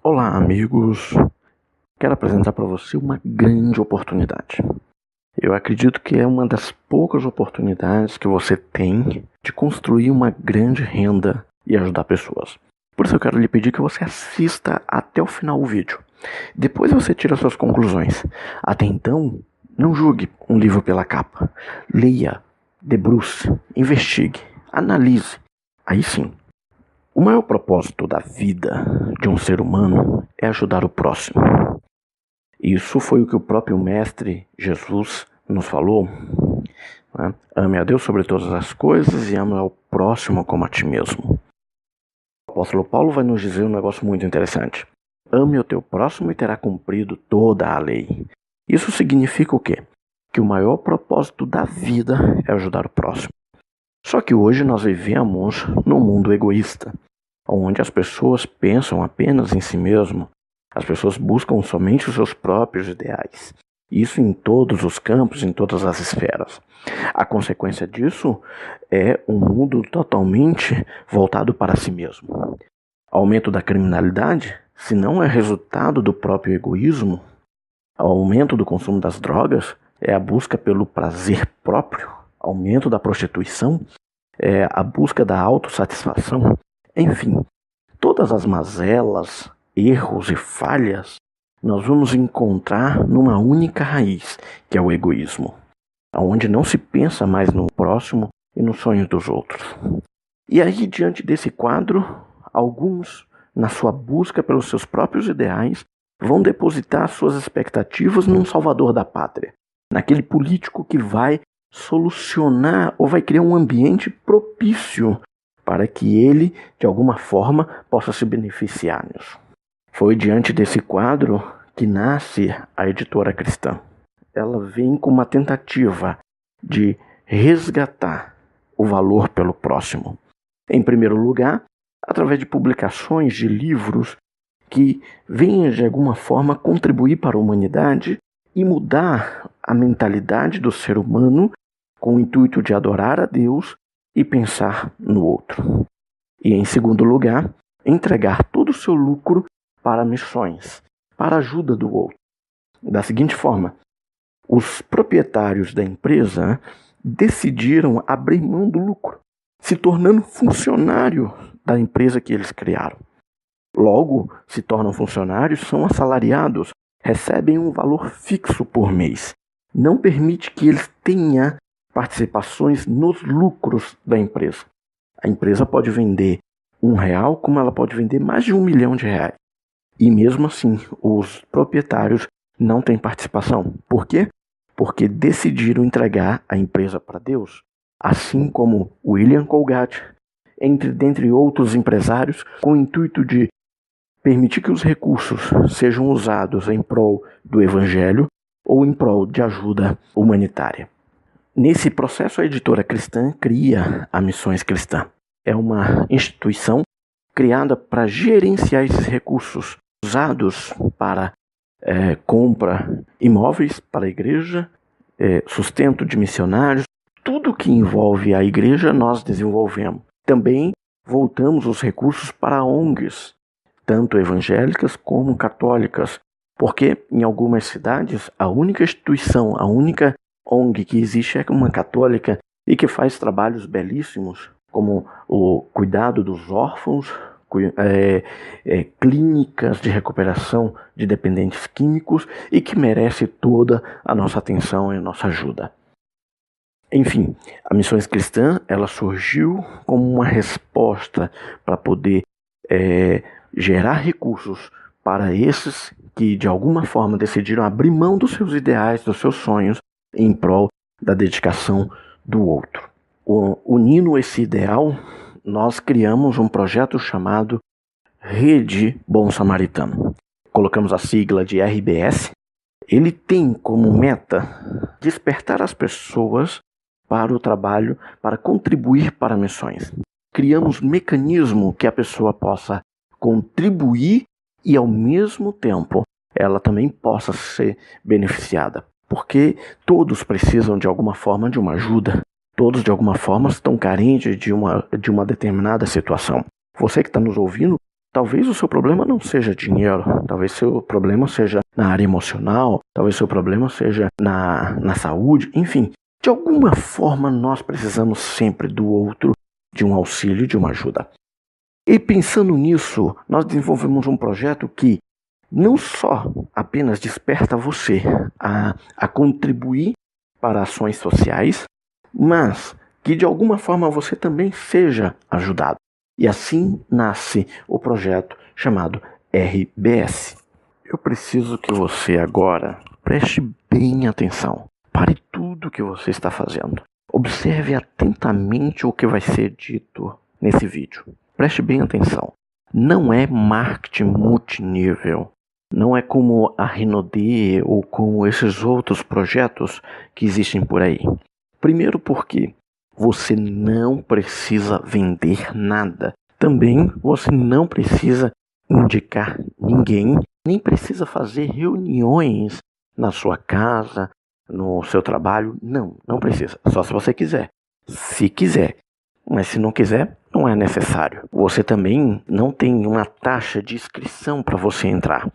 Olá, amigos. Quero apresentar para você uma grande oportunidade. Eu acredito que é uma das poucas oportunidades que você tem de construir uma grande renda e ajudar pessoas. Por isso eu quero lhe pedir que você assista até o final do vídeo. Depois você tira suas conclusões. Até então, não julgue um livro pela capa. Leia, debruce, investigue, analise. Aí sim. O maior propósito da vida de um ser humano é ajudar o próximo. Isso foi o que o próprio Mestre Jesus nos falou, né? Ame a Deus sobre todas as coisas e ame ao próximo como a ti mesmo. O apóstolo Paulo vai nos dizer um negócio muito interessante. Ame o teu próximo e terá cumprido toda a lei. Isso significa o quê? Que o maior propósito da vida é ajudar o próximo. Só que hoje nós vivemos num mundo egoísta, onde as pessoas pensam apenas em si mesmo. As pessoas buscam somente os seus próprios ideais. Isso em todos os campos, em todas as esferas. A consequência disso é um mundo totalmente voltado para si mesmo. Aumento da criminalidade, se não é resultado do próprio egoísmo, aumento do consumo das drogas é a busca pelo prazer próprio, aumento da prostituição é a busca da autossatisfação. Enfim, todas as mazelas, erros e falhas nós vamos encontrar numa única raiz, que é o egoísmo, onde não se pensa mais no próximo e nos sonhos dos outros. E aí, diante desse quadro, alguns, na sua busca pelos seus próprios ideais, vão depositar suas expectativas num salvador da pátria, naquele político que vai solucionar ou vai criar um ambiente propício para que ele, de alguma forma, possa se beneficiar nisso. Foi diante desse quadro que nasce a Editora Cristã. Ela vem com uma tentativa de resgatar o valor pelo próximo. Em primeiro lugar, através de publicações de livros que venham, de alguma forma, contribuir para a humanidade e mudar a mentalidade do ser humano com o intuito de adorar a Deus e pensar no outro. E, em segundo lugar, entregar todo o seu lucro para missões, para a ajuda do outro. Da seguinte forma, os proprietários da empresa decidiram abrir mão do lucro, se tornando funcionário da empresa que eles criaram. Logo, se tornam funcionários, são assalariados, recebem um valor fixo por mês. Não permite que eles tenham participações nos lucros da empresa. A empresa pode vender R$1, como ela pode vender mais de R$1 milhão. E mesmo assim, os proprietários não têm participação. Por quê? Porque decidiram entregar a empresa para Deus. Assim como William Colgate, dentre outros empresários, com o intuito de permitir que os recursos sejam usados em prol do Evangelho ou em prol de ajuda humanitária. Nesse processo, a Editora Cristã cria a Missões Cristã. É uma instituição criada para gerenciar esses recursos usados para compra imóveis para a igreja, sustento de missionários. Tudo que envolve a igreja nós desenvolvemos. Também voltamos os recursos para ONGs, tanto evangélicas como católicas, porque em algumas cidades a única instituição, a única ONG que existe é uma católica e que faz trabalhos belíssimos, como o cuidado dos órfãos, clínicas de recuperação de dependentes químicos e que merece toda a nossa atenção e a nossa ajuda. Enfim, a Missões Cristã ela surgiu como uma resposta para poder gerar recursos para esses que de alguma forma decidiram abrir mão dos seus ideais, dos seus sonhos, em prol da dedicação do outro. Unindo esse ideal, nós criamos um projeto chamado Rede Bom Samaritano. Colocamos a sigla de RBS. Ele tem como meta despertar as pessoas para o trabalho, para contribuir para missões. Criamos um mecanismo que a pessoa possa contribuir e, ao mesmo tempo, ela também possa ser beneficiada. Porque todos precisam, de alguma forma, de uma ajuda. Todos, de alguma forma, estão carentes de uma determinada situação. Você que está nos ouvindo Talvez o seu problema não seja dinheiro, talvez seu problema seja na área emocional, talvez seu problema seja na saúde, enfim. De alguma forma nós precisamos sempre do outro, de um auxílio, de uma ajuda. E pensando nisso, nós desenvolvemos um projeto que não só apenas desperta você a contribuir para ações sociais, mas que de alguma forma você também seja ajudado. E assim nasce o projeto chamado RBS. Eu preciso que você agora preste bem atenção. Pare tudo o que você está fazendo. Observe atentamente o que vai ser dito nesse vídeo. Preste bem atenção. Não é marketing multinível. Não é como a Renaudet ou como esses outros projetos que existem por aí. Primeiro porque você não precisa vender nada. Também você não precisa indicar ninguém, nem precisa fazer reuniões na sua casa, no seu trabalho. Não precisa. Só se você quiser. Se quiser. Mas se não quiser, não é necessário. Você também não tem uma taxa de inscrição para você entrar.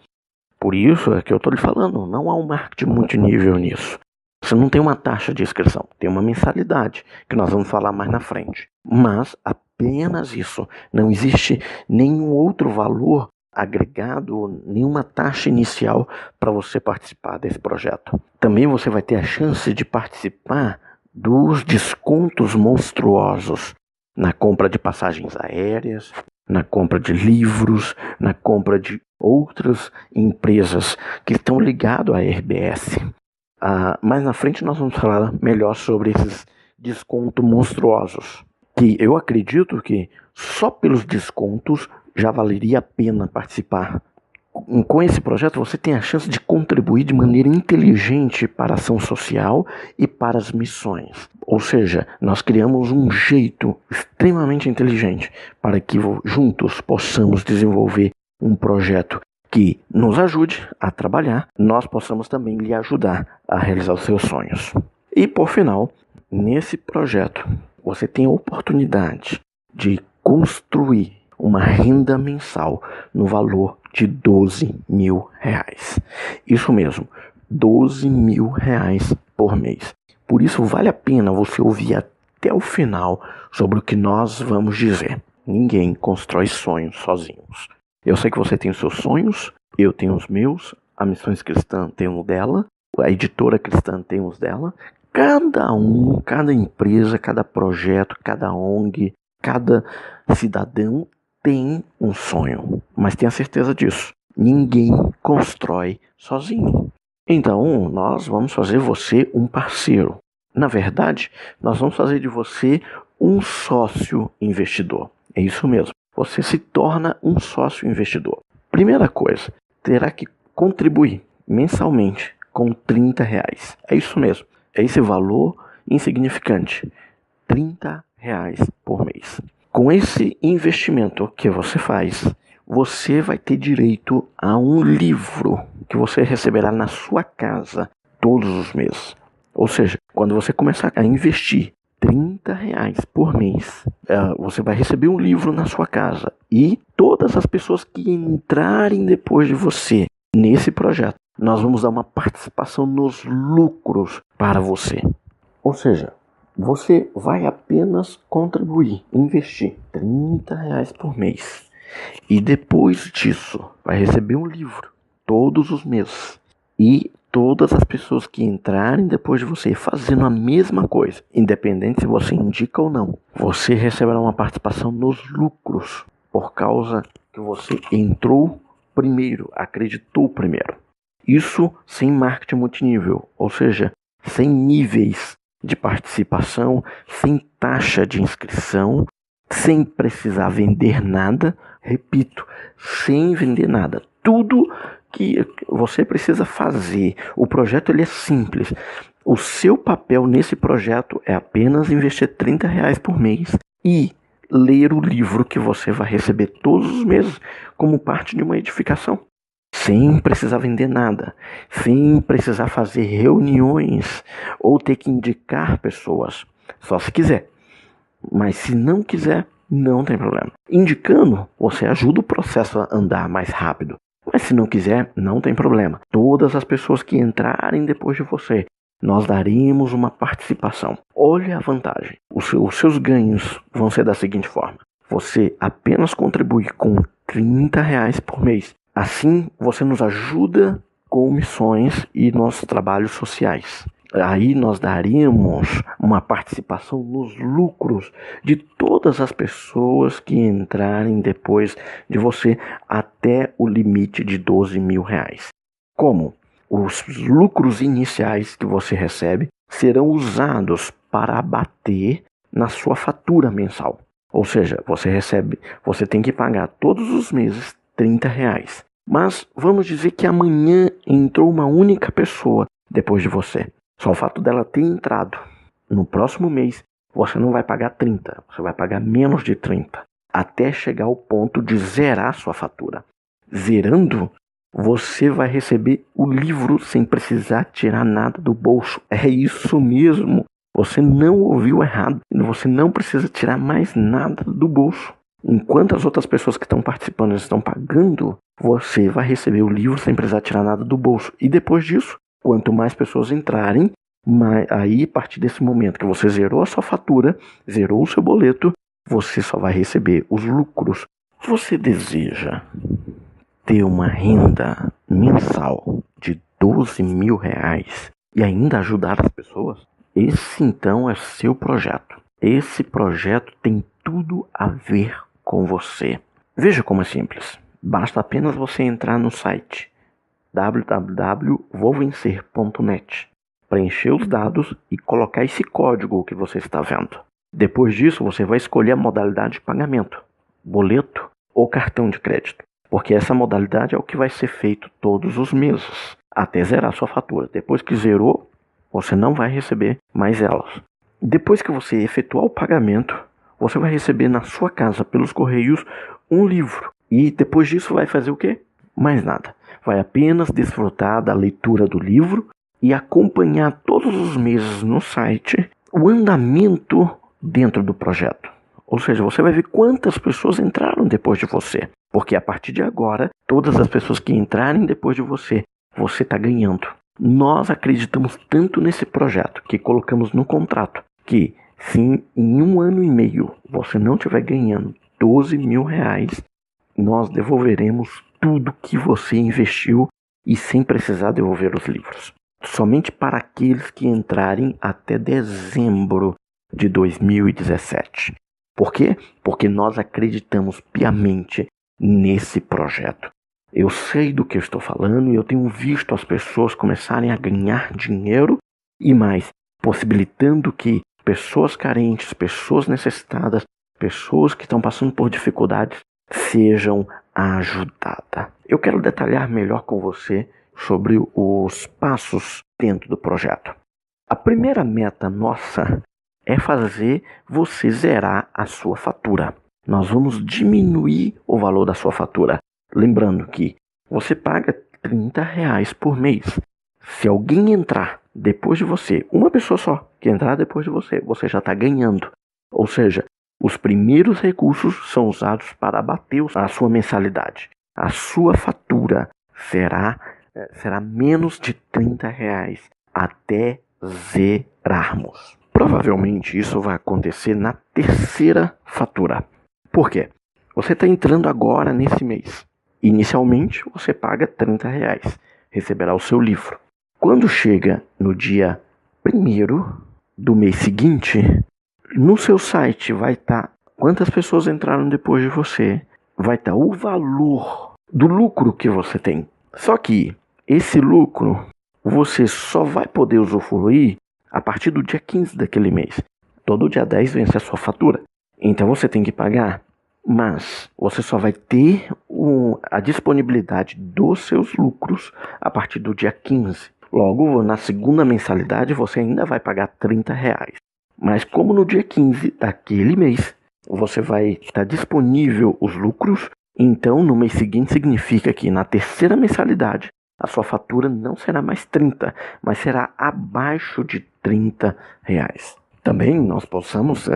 Por isso é que eu estou lhe falando, não há um marketing multinível nisso. Você não tem uma taxa de inscrição, tem uma mensalidade, que nós vamos falar mais na frente. Mas apenas isso. Não existe nenhum outro valor agregado, nenhuma taxa inicial para você participar desse projeto. Também você vai ter a chance de participar dos descontos monstruosos na compra de passagens aéreas, na compra de livros, na compra de outras empresas que estão ligadas à RBS. Mais na frente nós vamos falar melhor sobre esses descontos monstruosos, que eu acredito que só pelos descontos já valeria a pena participar. Com esse projeto você tem a chance de contribuir de maneira inteligente para a ação social e para as missões. Ou seja, nós criamos um jeito extremamente inteligente para que juntos possamos desenvolver um projeto que nos ajude a trabalhar, nós possamos também lhe ajudar a realizar os seus sonhos. E por final, nesse projeto, você tem a oportunidade de construir uma renda mensal no valor de R$12.000. Isso mesmo, R$12.000 por mês. Por isso vale a pena você ouvir até o final sobre o que nós vamos dizer. Ninguém constrói sonhos sozinhos. Eu sei que você tem os seus sonhos, eu tenho os meus, a Missões Cristã tem um dela, a Editora Cristã tem os dela. Cada empresa, cada projeto, cada ONG, cada cidadão tem um sonho, mas tenha certeza disso. Ninguém constrói sozinho. Então, nós vamos fazer você um parceiro. Na verdade, nós vamos fazer de você um sócio investidor. É isso mesmo. Você se torna um sócio investidor. Primeira coisa, terá que contribuir mensalmente com R$30. É isso mesmo. É esse valor insignificante. R$30 por mês. Com esse investimento que você faz, você vai ter direito a um livro que você receberá na sua casa todos os meses. Ou seja, quando você começar a investir R$30 por mês, você vai receber um livro na sua casa. E todas as pessoas que entrarem depois de você nesse projeto, nós vamos dar uma participação nos lucros para você. Ou seja, você vai apenas contribuir, investir R$30 por mês. E depois disso, vai receber um livro todos os meses. E todas as pessoas que entrarem depois de você fazendo a mesma coisa, independente se você indica ou não, você receberá uma participação nos lucros, por causa que você entrou primeiro, acreditou primeiro. Isso sem marketing multinível, ou seja, sem níveis de participação, sem taxa de inscrição, sem precisar vender nada. Repito, sem vender nada. Tudo que você precisa fazer. O projeto ele é simples. O seu papel nesse projeto é apenas investir R$30 por mês e ler o livro que você vai receber todos os meses como parte de uma edificação. Sem precisar vender nada, sem precisar fazer reuniões ou ter que indicar pessoas, só se quiser. Mas se não quiser, não tem problema. Indicando, você ajuda o processo a andar mais rápido. Mas se não quiser, não tem problema. Todas as pessoas que entrarem depois de você, nós daremos uma participação. Olha a vantagem. Os seus ganhos vão ser da seguinte forma. Você apenas contribui com R$ 30 por mês. Assim, você nos ajuda com missões e nossos trabalhos sociais. Aí nós daríamos uma participação nos lucros de todas as pessoas que entrarem depois de você até o limite de R$ 12.000. Como? Os lucros iniciais que você recebe serão usados para abater na sua fatura mensal. Ou seja, você tem que pagar todos os meses R$ 30. Mas vamos dizer que amanhã entrou uma única pessoa depois de você. Só o fato dela ter entrado. No próximo mês, você não vai pagar 30, você vai pagar menos de 30, até chegar ao ponto de zerar sua fatura. Zerando, você vai receber o livro sem precisar tirar nada do bolso. É isso mesmo. Você não ouviu errado. Você não precisa tirar mais nada do bolso. Enquanto as outras pessoas que estão participando estão pagando, você vai receber o livro sem precisar tirar nada do bolso. E depois disso, quanto mais pessoas entrarem, aí a partir desse momento que você zerou a sua fatura, zerou o seu boleto, você só vai receber os lucros. Você deseja ter uma renda mensal de R$ 12.000 e ainda ajudar as pessoas? Esse então é seu projeto. Esse projeto tem tudo a ver com você. Veja como é simples. Basta apenas você entrar no site www.vouvencer.net, preencher os dados e colocar esse código que você está vendo. Depois disso, você vai escolher a modalidade de pagamento, boleto ou cartão de crédito, porque essa modalidade é o que vai ser feito todos os meses, até zerar sua fatura. Depois que zerou, você não vai receber mais elas. Depois que você efetuar o pagamento, você vai receber na sua casa, pelos correios, um livro. E depois disso vai fazer o quê? Mais nada. Vai apenas desfrutar da leitura do livro e acompanhar todos os meses no site o andamento dentro do projeto. Ou seja, você vai ver quantas pessoas entraram depois de você. Porque a partir de agora, todas as pessoas que entrarem depois de você, você está ganhando. Nós acreditamos tanto nesse projeto que colocamos no contrato que se em 1 ano e meio você não estiver ganhando R$ 12.000, nós devolveremos tudo que você investiu e sem precisar devolver os livros. Somente para aqueles que entrarem até dezembro de 2017. Por quê? Porque nós acreditamos piamente nesse projeto. Eu sei do que eu estou falando e eu tenho visto as pessoas começarem a ganhar dinheiro e mais, possibilitando que pessoas carentes, pessoas necessitadas, pessoas que estão passando por dificuldades sejam ajudadas. Eu quero detalhar melhor com você sobre os passos dentro do projeto. A primeira meta nossa é fazer você zerar a sua fatura. Nós vamos diminuir o valor da sua fatura. Lembrando que você paga R$ 30 por mês. Se alguém entrar depois de você, uma pessoa só que entrar depois de você, você já está ganhando. Ou seja, os primeiros recursos são usados para abater a sua mensalidade. A sua fatura será menos de R$ 30 até zerarmos. Provavelmente isso vai acontecer na terceira fatura. Por quê? Você está entrando agora nesse mês. Inicialmente você paga R$ 30, receberá o seu livro. Quando chega no dia 1º do mês seguinte, no seu site vai estar quantas pessoas entraram depois de você, vai estar o valor do lucro que você tem. Só que esse lucro você só vai poder usufruir a partir do dia 15 daquele mês. Todo dia 10 vence a sua fatura. Então você tem que pagar, mas você só vai ter a disponibilidade dos seus lucros a partir do dia 15. Logo, na segunda mensalidade você ainda vai pagar R$ 30. Mas como no dia 15 daquele mês você vai estar disponível os lucros, então no mês seguinte significa que na terceira mensalidade a sua fatura não será mais 30, mas será abaixo de R$ 30. Também nós possamos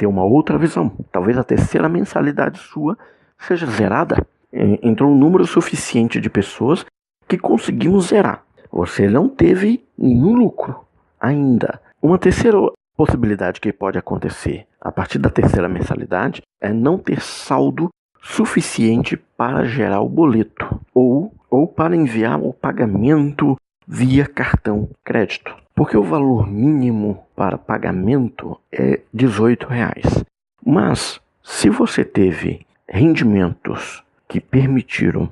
ter uma outra visão. Talvez a terceira mensalidade sua seja zerada. Entrou um número suficiente de pessoas que conseguimos zerar. Você não teve nenhum lucro ainda. Uma terceira possibilidade que pode acontecer a partir da terceira mensalidade é não ter saldo suficiente para gerar o boleto ou para enviar o pagamento via cartão crédito. Porque o valor mínimo para pagamento é R$18. Mas se você teve rendimentos que permitiram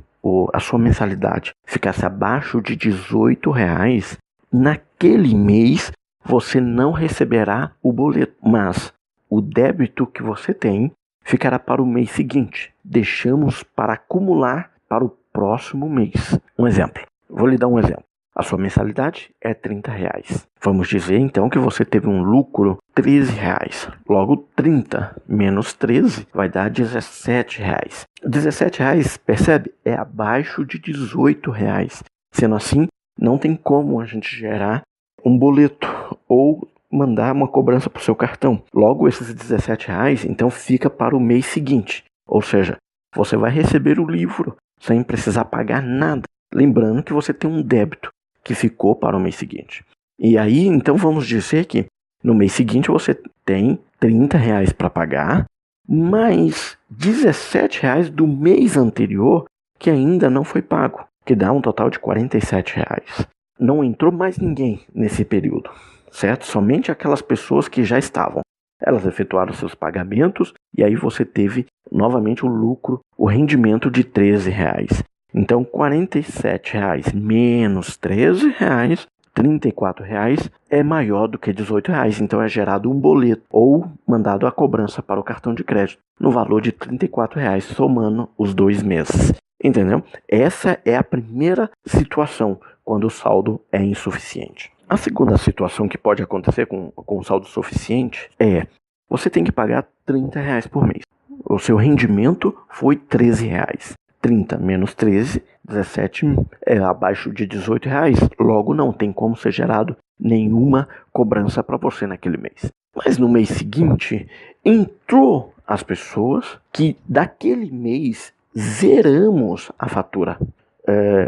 a sua mensalidade ficasse abaixo de R$18, naquele mês você não receberá o boleto, mas o débito que você tem ficará para o mês seguinte. Deixamos para acumular para o próximo mês. Um exemplo, vou lhe dar um exemplo. A sua mensalidade é R$30. Vamos dizer então que você teve um lucro R$13. Logo, 30 menos 13 vai dar R$17. R$17, percebe? É abaixo de R$18. Sendo assim, não tem como a gente gerar um boleto ou mandar uma cobrança para o seu cartão. Logo, esses R$17 então fica para o mês seguinte. Ou seja, você vai receber o livro sem precisar pagar nada. Lembrando que você tem um débito que ficou para o mês seguinte. E aí, então, vamos dizer que no mês seguinte você tem R$30 para pagar, mais R$17 do mês anterior que ainda não foi pago, que dá um total de R$47. Não entrou mais ninguém nesse período, certo? Somente aquelas pessoas que já estavam. Elas efetuaram seus pagamentos e aí você teve novamente o lucro, o rendimento de R$13. Então, R$47 menos R$13, R$34 é maior do que R$18. Então, é gerado um boleto ou mandado a cobrança para o cartão de crédito no valor de R$34, somando os 2 meses. Entendeu? Essa é a primeira situação quando o saldo é insuficiente. A segunda situação que pode acontecer com o saldo suficiente é você tem que pagar R$30 por mês. O seu rendimento foi R$13. 30 menos 13, 17 é abaixo de R$18, logo não tem como ser gerado nenhuma cobrança para você naquele mês. Mas no mês seguinte, entrou as pessoas que daquele mês zeramos a fatura.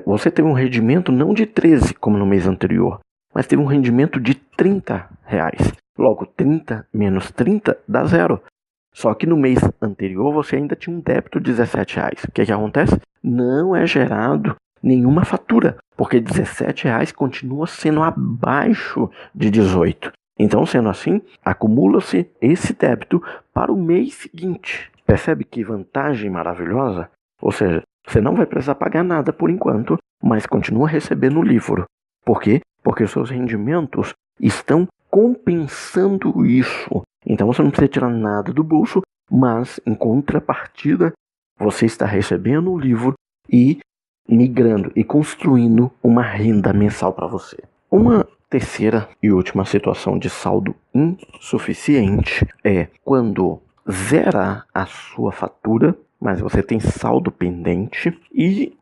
Você teve um rendimento não de 13 como no mês anterior, mas teve um rendimento de R$30. Logo, 30 menos 30 dá zero. Só que no mês anterior você ainda tinha um débito de R$17. O que acontece? Não é gerado nenhuma fatura, porque R$17 continua sendo abaixo de 18. Então, sendo assim, acumula-se esse débito para o mês seguinte. Percebe que vantagem maravilhosa? Ou seja, você não vai precisar pagar nada por enquanto, mas continua recebendo o livro. Por quê? Porque os seus rendimentos estão compensando isso. Então você não precisa tirar nada do bolso, mas em contrapartida você está recebendo o livro e migrando e construindo uma renda mensal para você. Uma terceira e última situação de saldo insuficiente é quando zera a sua fatura, mas você tem saldo pendente,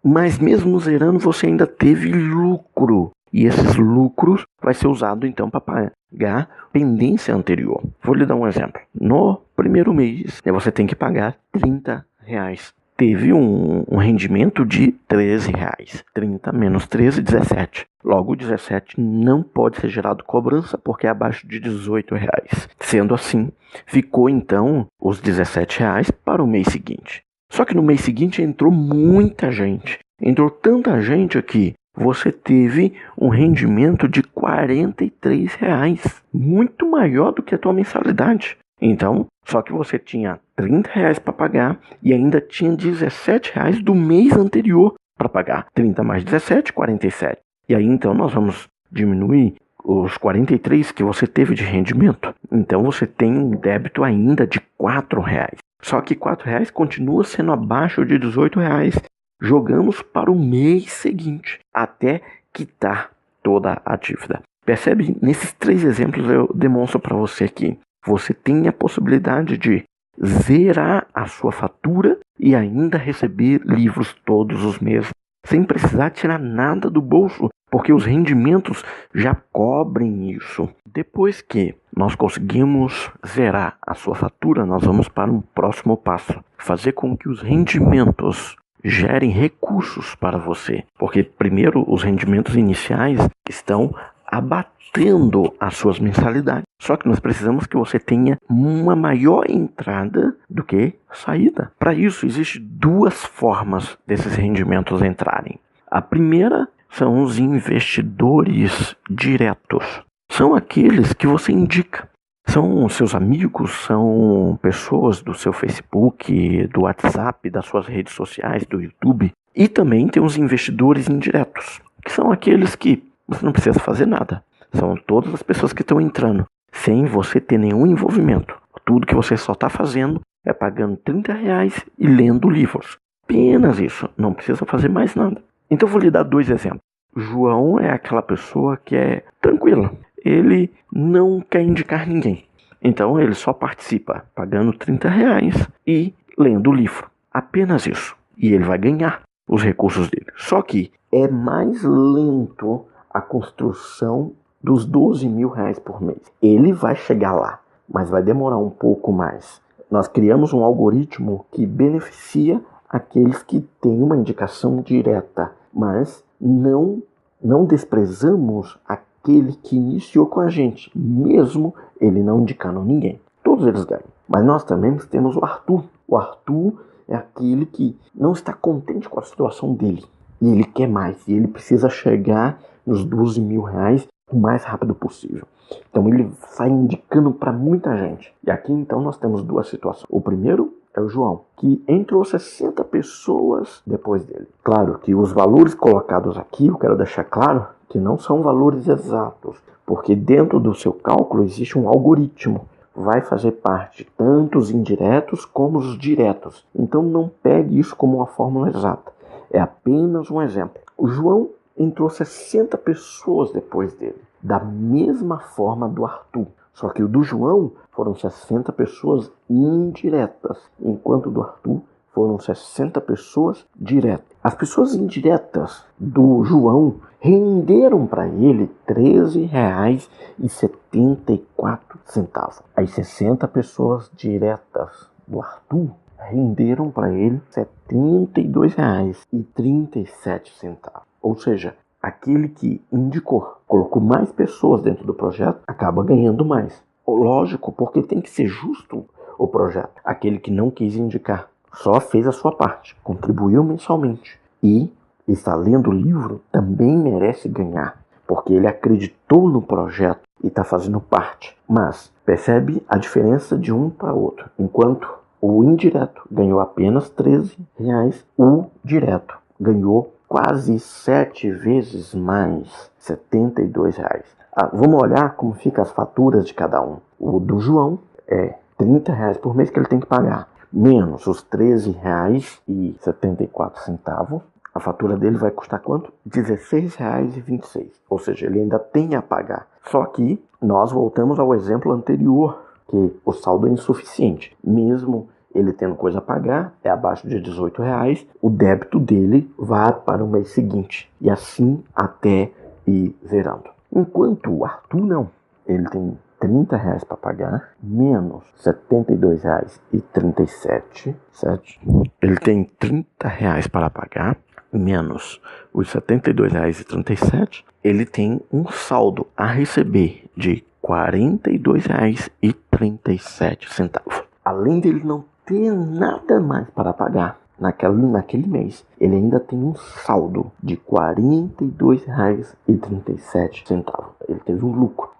mas mesmo zerando você ainda teve lucro. E esses lucros vai ser usado então para pagar pendência anterior. Vou lhe dar um exemplo. No primeiro mês, você tem que pagar R$30. Teve um rendimento de R$13. 30 menos 13, 17. Logo, 17 não pode ser gerado cobrança porque é abaixo de R$18. Sendo assim, ficou então os R$17 para o mês seguinte. Só que no mês seguinte entrou muita gente. Entrou tanta gente aqui. Você teve um rendimento de R$43, muito maior do que a tua mensalidade. Então, só que você tinha R$30 para pagar e ainda tinha R$17 do mês anterior para pagar. 30 mais 17, 47. E aí então nós vamos diminuir os 43 que você teve de rendimento. Então você tem um débito ainda de R$4. Só que R$4 continua sendo abaixo de R$18. Jogamos para o mês seguinte, até quitar toda a dívida. Percebe? Nesses 3 exemplos eu demonstro para você que você tem a possibilidade de zerar a sua fatura e ainda receber livros todos os meses, sem precisar tirar nada do bolso, porque os rendimentos já cobrem isso. Depois que nós conseguimos zerar a sua fatura, nós vamos para um próximo passo: fazer com que os rendimentos gerem recursos para você, porque primeiro os rendimentos iniciais estão abatendo as suas mensalidades. Só que nós precisamos que você tenha uma maior entrada do que saída. Para isso, existem duas formas desses rendimentos entrarem. A primeira são os investidores diretos. São aqueles que você indica. São seus amigos, são pessoas do seu Facebook, do WhatsApp, das suas redes sociais, do YouTube. E também tem os investidores indiretos, que são aqueles que você não precisa fazer nada. São todas as pessoas que estão entrando, sem você ter nenhum envolvimento. Tudo que você só está fazendo é pagando R$30 e lendo livros. Apenas isso, não precisa fazer mais nada. Então eu vou lhe dar dois exemplos. O João é aquela pessoa que é tranquila. Ele não quer indicar ninguém. Então ele só participa pagando R$30 e lendo o livro. Apenas isso. E ele vai ganhar os recursos dele. Só que é mais lento a construção dos R$12.000 por mês. Ele vai chegar lá, mas vai demorar um pouco mais. Nós criamos um algoritmo que beneficia aqueles que têm uma indicação direta, mas não desprezamos aquele que iniciou com a gente, mesmo ele não indicando ninguém. Todos eles ganham. Mas nós também temos o Arthur. O Arthur é aquele que não está contente com a situação dele. E ele quer mais. E ele precisa chegar nos R$12.000 o mais rápido possível. Então ele sai indicando para muita gente. E aqui então nós temos duas situações. O primeiro é o João, que entrou 60 pessoas depois dele. Claro que os valores colocados aqui, eu quero deixar claro que não são valores exatos, porque dentro do seu cálculo existe um algoritmo. Vai fazer parte tanto os indiretos como os diretos. Então não pegue isso como uma fórmula exata. É apenas um exemplo. O João entrou 60 pessoas depois dele, da mesma forma do Arthur. Só que o do João foram 60 pessoas indiretas, enquanto o do Arthur foram 60 pessoas diretas. As pessoas indiretas do João renderam para ele R$13,74. As 60 pessoas diretas do Arthur renderam para ele R$72,37. Ou seja, aquele que indicou, colocou mais pessoas dentro do projeto, acaba ganhando mais. Lógico, porque tem que ser justo o projeto. Aquele que não quis indicar, só fez a sua parte, contribuiu mensalmente e está lendo o livro, também merece ganhar, porque ele acreditou no projeto e está fazendo parte. Mas percebe a diferença de um para outro. Enquanto o indireto ganhou apenas R$13, o direto ganhou quase 7 vezes mais, R$72. Vamos olhar como ficam as faturas de cada um. O do João é R$30 por mês que ele tem que pagar, menos os R$13,74. A fatura dele vai custar quanto? R$16,26. Ou seja, ele ainda tem a pagar. Só que nós voltamos ao exemplo anterior, que o saldo é insuficiente. Mesmo ele tendo coisa a pagar, é abaixo de R$18, o débito dele vai para o mês seguinte. E assim até ir zerando. Enquanto o Arthur não. Ele tem R$30 para pagar, menos R$72,37. Ele tem R$30 para pagar, menos os R$72,37. Ele tem um saldo a receber de R$42,37. Além dele não ter nada mais para pagar naquele mês, ele ainda tem um saldo de R$42,37. Ele teve um lucro.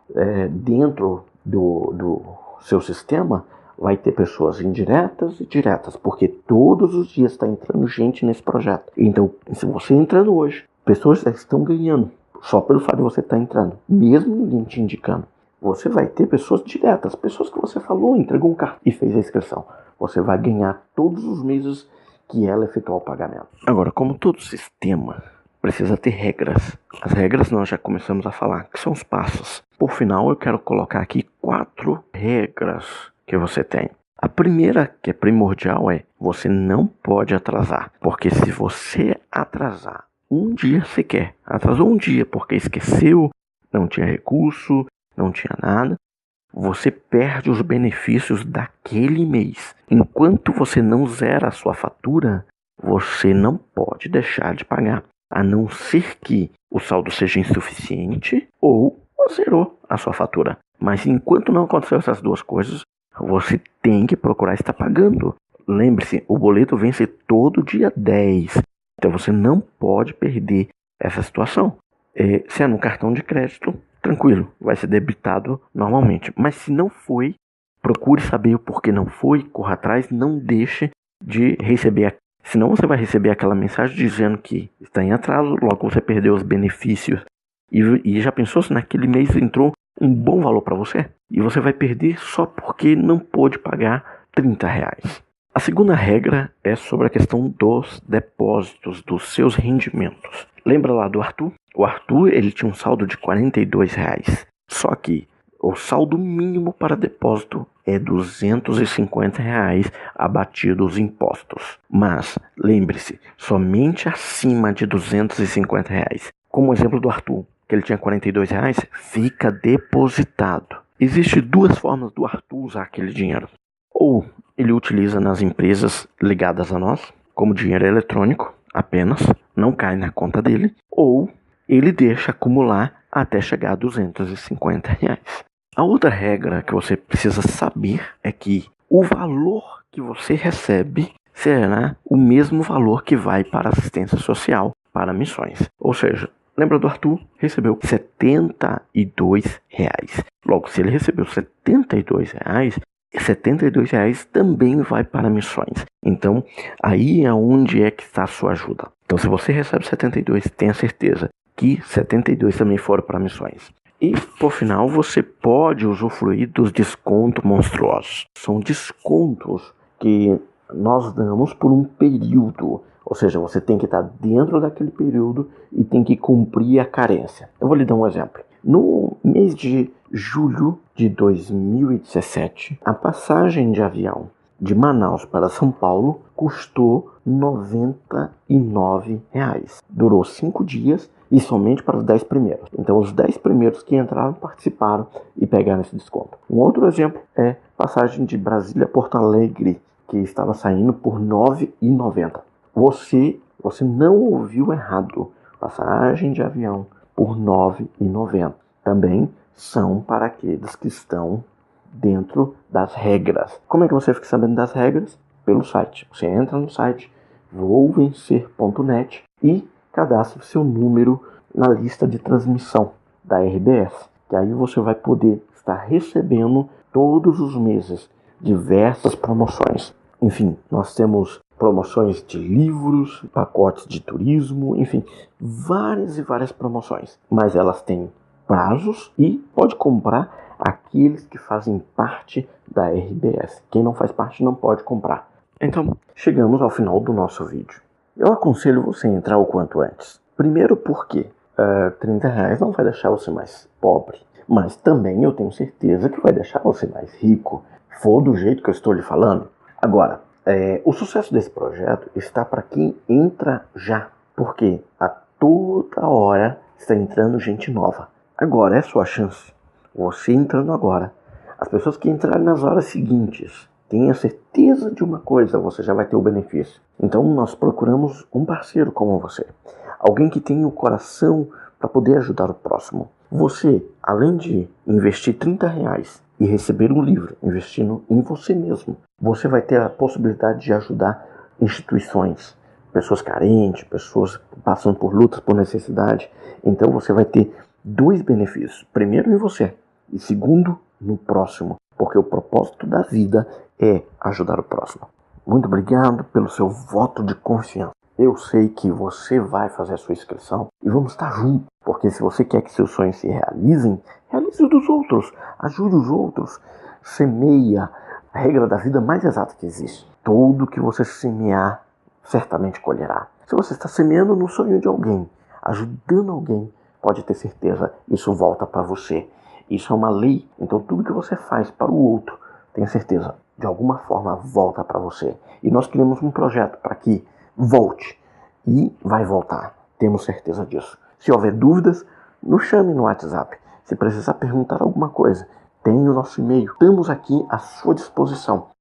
Dentro do seu sistema vai ter pessoas indiretas e diretas, porque todos os dias está entrando gente nesse projeto. Então, se você entrando hoje, pessoas já estão ganhando só pelo fato de você estar entrando, mesmo ninguém te indicando. Você vai ter pessoas diretas, pessoas que você falou, entregou um cartão e fez a inscrição. Você vai ganhar todos os meses que ela efetuar o pagamento. Agora, como todo sistema precisa ter regras. As regras nós já começamos a falar, que são os passos. Por final, eu quero colocar aqui 4 regras que você tem. A primeira, que é primordial, é você não pode atrasar. Porque se você atrasar um dia sequer. Atrasou um dia porque esqueceu, não tinha recurso, não tinha nada. Você perde os benefícios daquele mês. Enquanto você não zera a sua fatura, você não pode deixar de pagar. A não ser que o saldo seja insuficiente ou zerou a sua fatura. Mas enquanto não aconteceu essas duas coisas, você tem que procurar estar pagando. Lembre-se, o boleto vence todo dia 10. Então você não pode perder essa situação. Se é no cartão de crédito, tranquilo, vai ser debitado normalmente. Mas se não foi, procure saber o porquê não foi, corra atrás, não deixe de receber. Senão você vai receber aquela mensagem dizendo que está em atraso, logo você perdeu os benefícios. E já pensou se naquele mês entrou um bom valor para você? E você vai perder só porque não pôde pagar R$30. A segunda regra é sobre a questão dos depósitos, dos seus rendimentos. Lembra lá do Arthur? O Arthur ele tinha um saldo de R$42. Só que o saldo mínimo para depósito é R$250 abatido os impostos. Mas lembre-se, somente acima de R$250. Como o exemplo do Arthur, que ele tinha R$42, fica depositado. Existem duas formas do Arthur usar aquele dinheiro. Ou ele utiliza nas empresas ligadas a nós, como dinheiro eletrônico, apenas, não cai na conta dele. Ou ele deixa acumular até chegar a R$250. A outra regra que você precisa saber é que o valor que você recebe será o mesmo valor que vai para assistência social, para missões. Ou seja, lembra do Arthur? Recebeu R$72. Logo, se ele recebeu R$72, R$72 também vai para missões. Então, aí é onde é que está a sua ajuda. Então, se você recebe 72, tenha certeza que 72 também foram para missões. E, por final, você pode usufruir dos descontos monstruosos. São descontos que nós damos por um período. Ou seja, você tem que estar dentro daquele período e tem que cumprir a carência. Eu vou lhe dar um exemplo. No mês de julho de 2017, a passagem de avião de Manaus para São Paulo custou R$99. Durou 5 dias e somente para os 10 primeiros. Então, os 10 primeiros que entraram participaram e pegaram esse desconto. Um outro exemplo é passagem de Brasília a Porto Alegre, que estava saindo por R$9,90. Você não ouviu errado. Passagem de avião por R$9,90. Também são para aqueles que estão dentro das regras. Como é que você fica sabendo das regras? Pelo site. Você entra no site vouvencer.net e cadastra seu número na lista de transmissão da RBS. Que aí você vai poder estar recebendo todos os meses diversas promoções. Enfim, nós temos promoções de livros, pacotes de turismo, enfim, várias e várias promoções. Mas elas têm prazos e pode comprar aqueles que fazem parte da RBS. Quem não faz parte não pode comprar. Então, chegamos ao final do nosso vídeo. Eu aconselho você a entrar o quanto antes. Primeiro porque R$30 não vai deixar você mais pobre, mas também eu tenho certeza que vai deixar você mais rico, for do jeito que eu estou lhe falando. Agora, o sucesso desse projeto está para quem entra já, porque a toda hora está entrando gente nova. Agora é sua chance. Você entrando agora. As pessoas que entrarem nas horas seguintes, tenha certeza de uma coisa, você já vai ter o benefício. Então nós procuramos um parceiro como você. Alguém que tenha o coração para poder ajudar o próximo. Você, além de investir R$30 e receber um livro, investindo em você mesmo, você vai ter a possibilidade de ajudar instituições, pessoas carentes, pessoas passando por lutas, por necessidade. Então você vai ter dois benefícios. Primeiro em você e segundo no próximo. Porque o propósito da vida é ajudar o próximo. Muito obrigado pelo seu voto de confiança. Eu sei que você vai fazer a sua inscrição e vamos estar juntos. Porque se você quer que seus sonhos se realizem, realize os dos outros. Ajude os outros. Semeia. A regra da vida mais exata que existe. Tudo que você semear, certamente colherá. Se você está semeando no sonho de alguém, ajudando alguém, pode ter certeza, isso volta para você. Isso é uma lei. Então tudo que você faz para o outro, tenha certeza, de alguma forma volta para você. E nós criamos um projeto para que volte. E vai voltar. temos certeza disso. Se houver dúvidas, nos chame no WhatsApp. Se precisar perguntar alguma coisa, tem o nosso e-mail. Estamos aqui à sua disposição.